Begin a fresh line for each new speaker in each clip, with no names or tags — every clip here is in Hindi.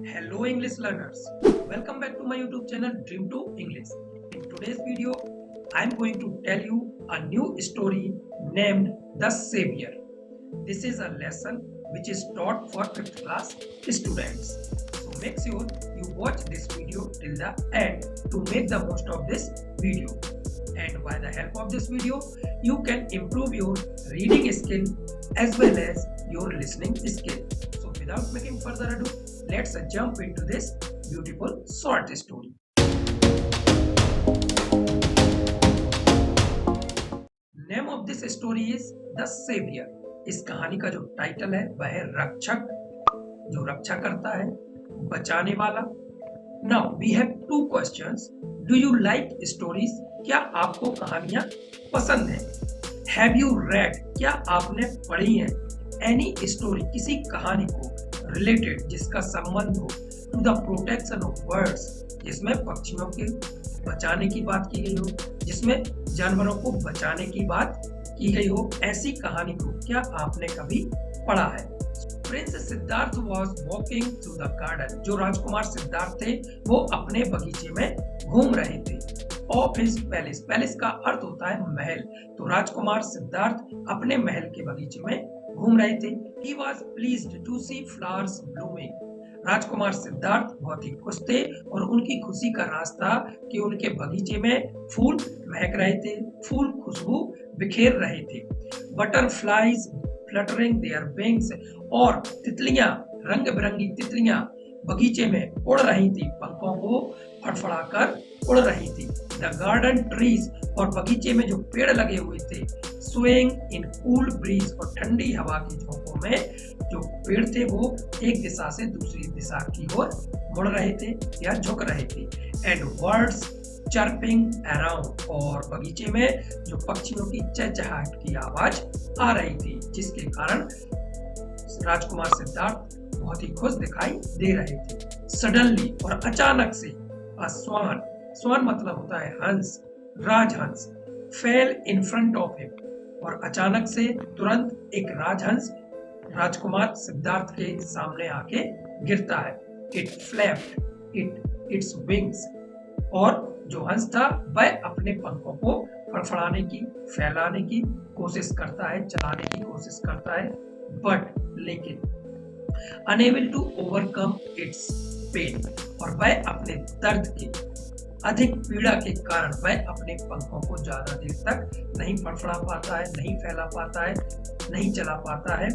Hello English learners, welcome back to my YouTube channel Dream to English. In today's video, I am going to tell you a new story named The Savior. This is a lesson which is taught for 5th class students. So make sure you watch this video till the end to make the most of this video. And by the help of this video, you can improve your reading skill as well as your listening skill. So without making further ado, let's jump into this beautiful short story. Name of this story is The Savior. इस कहानी का जो टाइटल है वह है रक्षक, जो रक्षा करता है, बचाने वाला. Now we have two questions. Do you like stories? क्या आपको कहानियां पसंद है? Have you read? क्या आपने पढ़ी है? Any story, किसी कहानी को related जिसका संबंध हो to the protection of birds, जिसमें पक्षियों के बचाने की बात की गई हो, जिसमें जानवरों को बचाने की बात की गई हो, ऐसी कहानी को क्या आपने कभी पढ़ा है? Prince Siddharth was walking through the garden. जो राजकुमार सिद्धार्थ थे वो अपने बगीचे में घूम रहे थे. ऑफ हिज पैलेस, पैलेस का अर्थ होता है महल. तो राजकुमार सिद्धार्थ अपने महल के बगीचे में घूम रहे थे. He was pleased to see flowers blooming. राजकुमार सिद्धार्थ बहुत ही खुश थे और उनकी खुशी का राज था कि उनके बगीचे में फूल महक रहे थे, फूल खुशबू बिखेर रहे थे. बटरफ्लाइज फ्लटरिंग देयर विंग्स, और तितलियां, रंग बिरंगी तितलियां बगीचे में उड़ रही थी, पंखों को फड़फड़ाकर उड़ रही थी. द गार्डन ट्रीज, और बगीचे में जो पेड़ लगे हुए थे, स्वेइंग इन कूल ब्रीज, और ठंडी हवा की झोंकों में जो पेड़ थे वो एक दिशा से दूसरी दिशा की ओर मुड़ रहे थे या झुक रहे थे. एंड बर्ड्स चर्पिंग अराउंड, और बगीचे में जो पक्षियों की चहचहाहट की आवाज आ रही थी, जिसके कारण राजकुमार सिद्धार्थ बहुत ही खुश दिखाई दे रहे थे. सडनली, और अचानक से, अ स्वान, स्वान मतलब होता है हंस, राजहंस, fell in front of him, और अचानक से तुरंत एक राजहंस राजकुमार सिद्धार्थ के सामने आके गिरता है. इट फ्लैप्ड इट्स विंग्स, और जो हंस था वह अपने पंखों को फड़फड़ाने की, फैलाने की कोशिश करता है, चलाने की कोशिश करता है. बट लेकिन unable to overcome its pain, और वह अपने दर्द के अधिक पीड़ा के कारण वह अपने पंखों को ज्यादा देर तक नहीं फड़फड़ा पाता है, नहीं फैला पाता है, नहीं चला पाता है.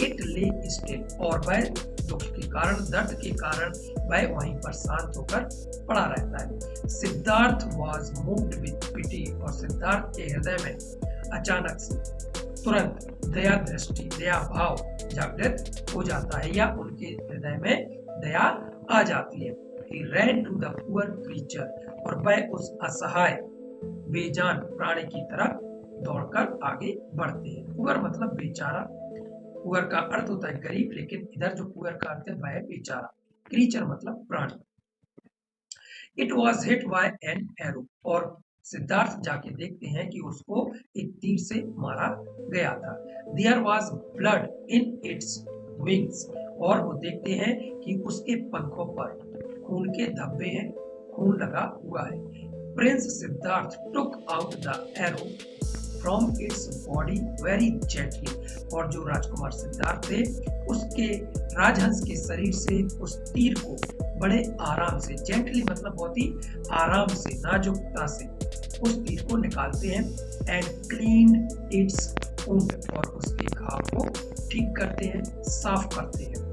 इट ले स्टिल, और वह दुख के कारण, दर्द के कारण वह वहीं पर शांत होकर पड़ा रहता है. सिद्धार्थ वॉज मूव्ड विद पिटी, और सिद्धार्थ के हृदय में अचानक से, तुरंत दया दृष्टि, दया भाव जागृत हो जाता है, या उनके हृदय में दया आ जाती है. He ran to the poor creature, और वह उस असहाय बेजान प्राणी की तरफ दौड़कर आगे बढ़ते हैं. पुअर मतलब बेचारा. पुअर का अर्थ होता है गरीब, लेकिन इधर जो पुअर का अर्थ है वह है बेचारा. क्रीचर मतलब प्राणी. It was hit by an arrow, और सिद्धार्थ जाके देखते हैं कि उसको एक तीर से मारा गया था. There was blood in its wings, और वो देखते हैं कि उसके पंखों पर खून के धब्बे हैं, खून लगा हुआ है. Prince Siddharth took out the arrow from its body very gently, और जो राजकुमार सिद्धार्थ थे उसके राजहंस के शरीर से उस तीर को बड़े आराम से, जेंटली मतलब बहुत ही आराम से, नाजुकता से उस तीर को निकालते हैं. एंड क्लीन इट्स वुंड, और उसके घाव को ठीक करते हैं, साफ करते हैं.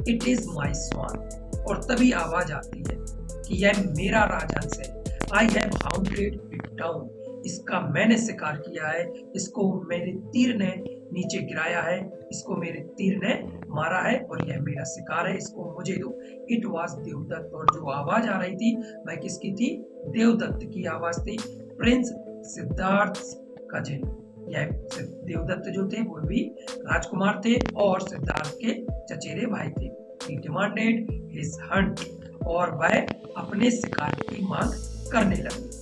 इट इज माई स्वान, और तभी आवाज आती है कि यह मेरा राजहंस है. I have hounded it down, इसका मैंने शिकार किया है, इसको मेरे तीर ने नीचे गिराया है, इसको मेरे तीर ने मारा है, और यह मेरा शिकार है, इसको मुझे दो. इट वॉज देवदत्त, और जो आवाज आ रही थी वह किसकी थी? देवदत्त की आवाज थी. प्रिंस सिद्धार्थ कजिन, यह देवदत्त जो थे वो भी राजकुमार थे और सिद्धार्थ के चचेरे भाई थे. He demanded his hunt, और वह अपने शिकार की मांग करने लगे.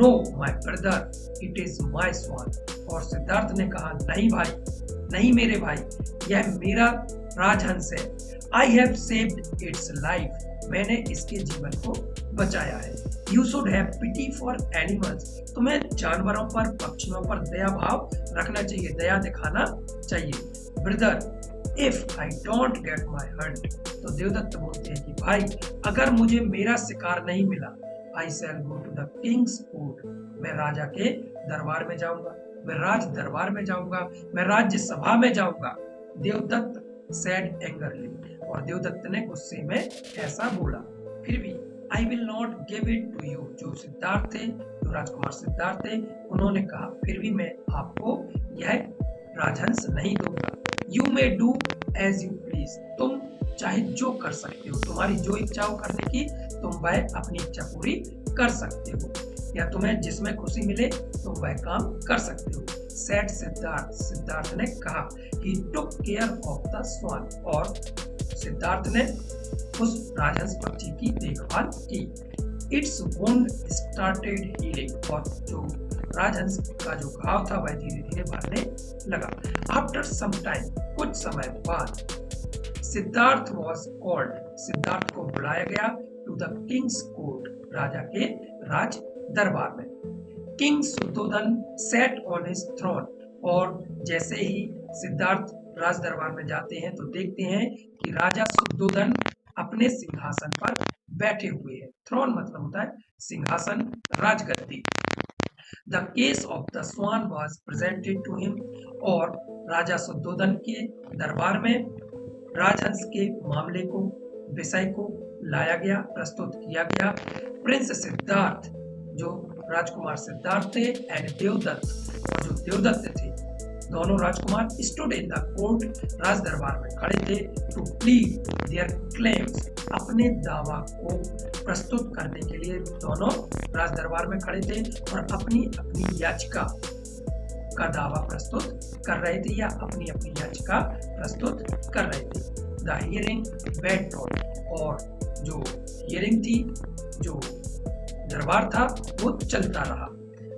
No, my brother, it is my swan, और सिद्धार्थ ने कहा नहीं भाई, नहीं मेरे भाई, यह मेरा राजहंस है. I have saved its life, मैंने इसके जीवन को बचाया है। You should have pity for animals, तुम्हें जानवरों पर, पक्षियों पर दया भाव रखना चाहिए, दया दिखाना चाहिए। Brother if I don't get my Hunt, तो देवदत्त बोलते हैं कि भाई अगर मुझे मेरा शिकार नहीं मिला, I shall go to the king's court, मैं राजा के दरबार में जाऊंगा, मैं राज दरबार में जाऊंगा, मैं राज्य सभा में जाऊंगा। देवदत्त सैड एंगरली, और देवदत्त ने गुस्से में ऐसा बोला। फिर भी I will not give it to you, जो सिद्धार्थ थे, जो राजकुमार सिद्धार्थ थे, उन्होंने कहा फिर भी मैं आपको यह राजहंस नहीं दूंगा। You may do as you please, तुम चाहे जो कर सकते हो, तुम्हारी जो इच्छा हो करने की, तुम वह अपनी इच्छा पूरी कर सकते हो, या तुम्हें जिसमें खुशी मिले तुम वह काम कर सकते हो। सेड सिद्धार्थ, सिद्धार्थ ने कहा ही टुक केयर ऑफ द स्वान, और सिद्धार्थ ने उस राजहंस पक्षी की देखभाल की। इट्स वुंड स्टार्टेड हीलिंग, और जो राजहंस का जो घाव था वह धीरे धीरे भरने लगा। आफ्टर सम टाइम, कुछ समय बाद, सिद्धार्थ वॉज कॉल्ड, सिद्धार्थ को बुलाया गया टू द किंग्स कोर्ट, राजा के राज दरबार में। King Shuddhodhan sat on his throne, और जैसे ही सिद्धार्थ राज दरबार में जाते हैं तो देखते हैं कि राजा शुद्धोधन अपने सिंहासन पर बैठे हुए हैं। थ्रोन मतलब होता है सिंहासन, राजगद्दी। The case of the swan was presented to him, और राजा शुद्धोधन के दरबार में राजहंस के मामले को, विषय को लाया गया, प्रस्तुत किया गया। प्रिंस सिद्धार्थ, जो राजकुमार सिद्धार्थ थे, एंड देवदत्त, और जो देवदत्त थे, दोनों राजकुमार स्टूड इन द कोर्ट, राज दरबार में खड़े थे, टू प्लीड देयर क्लेम्स, अपने दावा को प्रस्तुत करने के लिए दोनों राज दरबार में खड़े थे और अपनी अपनी याचिका का दावा प्रस्तुत कर रहे थे, या अपनी अपनी याचिका प्रस्तुत कर रहे थे। द हियरिंग वेंट ऑन, और जो हियरिंग थी, जो दरबार था, वो चलता रहा।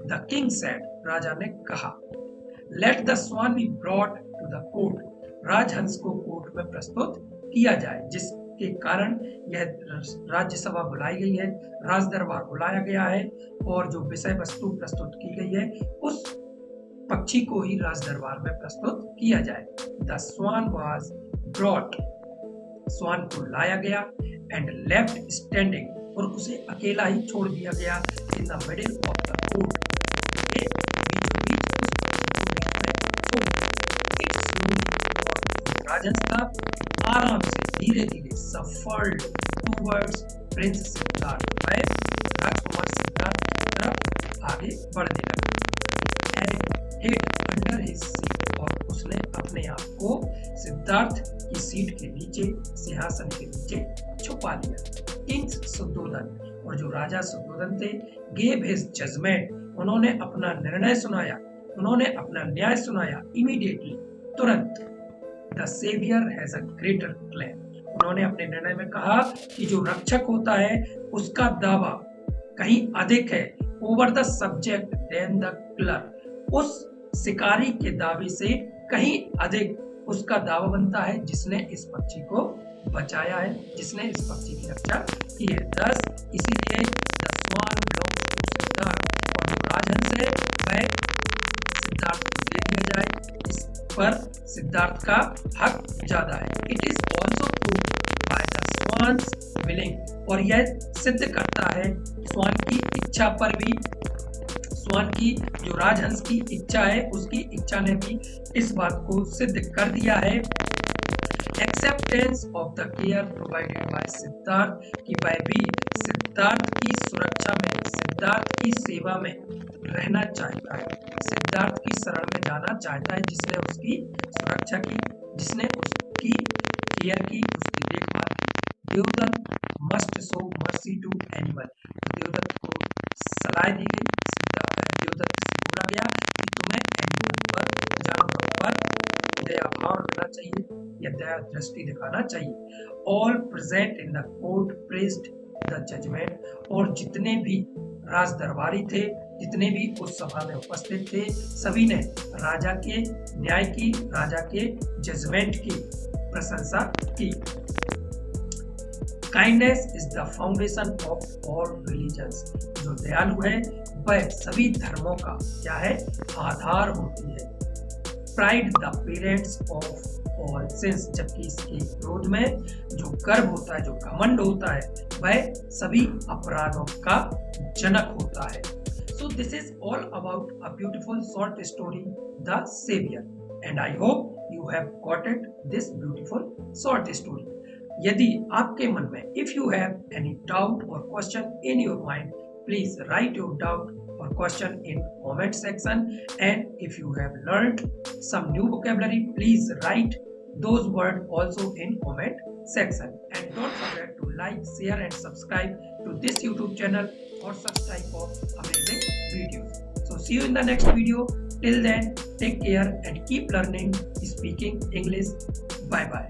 द किंग सेड, राजा ने कहा, let the swan be brought to the court, राजहंस को कोर्ट में प्रस्तुत किया जाए, जिसके कारण यह राज्यसभा बुलाई गई है, राज दरबार बुलाया गया है, और जो विषय वस्तु प्रस्तुत की गई है उस पक्षी को ही राज दरबार में प्रस्तुत किया जाए। द स्वान वाज ब्रॉट, स्वान को लाया गया, एंड लेफ्ट स्टैंडिंग, और उसे अकेला ही छोड़ दिया गया, in the middle of the court, के बीचों बीच उस पक्षी को बीच में छोड़ दिया। इट स्लोली, और राजहंस था आराम से धीरे धीरे सफर्ड टूवर्ड्स प्रिंस सिद्धार्थ, वह राजकुमार सिद्धार्थ की तरफ आगे बढ़ने लगा। And hid under his seat, और उसने अपने आप को सिद्धार्थ की सीट के नीचे, सिंहासन के नीचे छुपा लिया। किंग्स शुद्धोधन, और जो राजा शुद्धोधन थे, गेव हिज जजमेंट, उन्होंने अपना निर्णय सुनाया, उन्होंने अपना न्याय सुनाया। इमीडिएटली, तुरंत। The saviour has a greater claim, उन्होंने अपने निर्णय में कहा कि जो रक्षक होता है उसका दावा कहीं अधिक है, over the subject than the killer, उस शिकारी के दावे से कहीं अधिक उसका दावा बनता है जिसने इस पक्षी को बचाया है, जिसने इस पक्षी की रक्षा की है। दस इसीलिए the swan belongs to Siddharth, और जो राजहंस है वह सिद्धार्थ को दे दिया जाए, इस पर सिद्धार्थ का हक ज्यादा है। It is also proved by the swans willing, और यह सिद्ध करता है स्वान की इच्छा पर भी, स्वान की जो राजहंस की इच्छा है उसकी इच्छा ने भी इस बात को सिद्ध कर दिया है। Acceptance of the care provided by Siddharth, कि वह भी सिद्धार्थ की सुरक्षा में, सिद्धार्थ की सेवा में रहना चाहता है, सिद्धार्थ की शरण में जाना चाहता है, जिसने उसकी सुरक्षा की, जिसने उसकी केयर की, उसकी देखभाल की। Devdatta must show mercy to animal, Devdatta को सलाह दी गई, देवदत्त से बोला गया कि तुम्हें एनिमल पर, जानवरों पर दया भाव रखना चाहिए, या दया दृष्टि दिखाना चाहिए। All present in the court praised the judgement, और जितने भी राज दरबारी थे, जितने भी उस सभा में उपस्थित थे, सभी ने राजा के न्याय की, राजा के जजमेंट की प्रशंसा की। Kindness is the foundation of all religions. जो दयालु है वह सभी धर्मों का क्या है, आधार होती है। Pride the parents of all since, जबकि इसके विरोध में जो गर्व होता है, जो घमंड होता है, वह सभी अपराधों का जनक होता है। So this is all about a beautiful short story, The Savior, and I hope you have got it this beautiful short story. यदि आपके मन में if you have any doubt or question in your mind, please write your doubt or question in comment section, and if you have learned some new vocabulary, please write those words also in comment section, and don't forget to like, share and subscribe to this YouTube channel for such type of amazing videos. So see you in the next video. Till then, take care and keep learning speaking English. Bye bye.